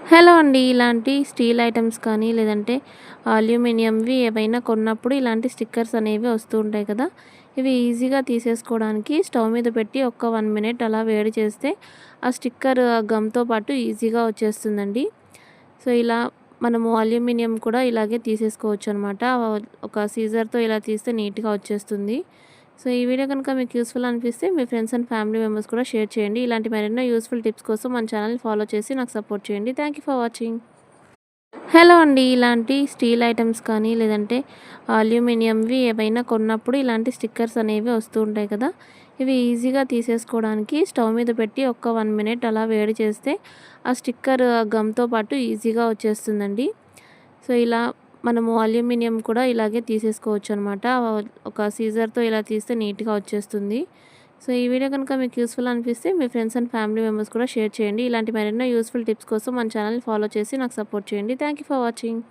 Hello అండి. ఇలాంటి steel items కానీ, లేదంటే అల్యూమినియంవి ఏవైనా కొన్నప్పుడు ఇలాంటి స్టిక్కర్స్ అనేవి వస్తూ ఉంటాయి కదా! ఇవి ఈజీగా తీసేసుకోవడానికి స్టవ్ మీద పెట్టి ఒక్క 1 మినిట్ అలా వేడి చేస్తే ఆ స్టిక్కర్ గమ్‌తో పాటు ఈజీగా వచ్చేస్తుందండి. సో, ఇలా మనము అల్యూమినియం కూడా ఇలాగే తీసేసుకోవచ్చనమాట. ఒక సీజర్‌తో ఇలా తీస్తే నీట్‌గా వచ్చేస్తుంది. సో, ఈ వీడియో కనుక మీకు యూజ్‌ఫుల్ అనిపిస్తే మీ ఫ్రెండ్స్ అండ్ ఫ్యామిలీ మెంబర్స్ కూడా షేర్ చేయండి. ఇలాంటి మరెన్నో యూజ్‌ఫుల్ టిప్స్ కోసం మన ఛానెల్‌ని ఫాలో చేసి నాకు సపోర్ట్ చేయండి. Thank you for watching. Hello అండి. ఇలాంటి స్టీల్ ఐటెమ్స్ కానీ, లేదంటే అల్యూమినియంవి ఏవైనా కొన్నప్పుడు ఇలాంటి స్టిక్కర్స్ అనేవి వస్తూ ఉంటాయి కదా! ఇవి ఈజీగా తీసేసుకోవడానికి స్టవ్ మీద పెట్టి ఒక్క 1 మినిట్ అలా వేడి చేస్తే ఆ స్టిక్కర్ గమ్‌తో పాటు ఈజీగా వచ్చేస్తుందండి. సో, ఇలా మనము అల్యూమినియం కూడా ఇలాగే తీసేసుకోవచ్చనమాట. ఒక సీజర్‌తో ఇలా తీస్తే నీట్‌గా వచ్చేస్తుంది. సో, ఈ వీడియో కనుక మీకు యూజ్‌ఫుల్ అనిపిస్తే మీ ఫ్రెండ్స్ అండ్ ఫ్యామిలీ మెంబర్స్ కూడా షేర్ చేయండి. ఇలాంటి మరెన్నో యూజ్‌ఫుల్ టిప్స్ కోసం మన ఛానెల్‌ని ఫాలో చేసి నాకు సపోర్ట్ చేయండి. Thank you for watching.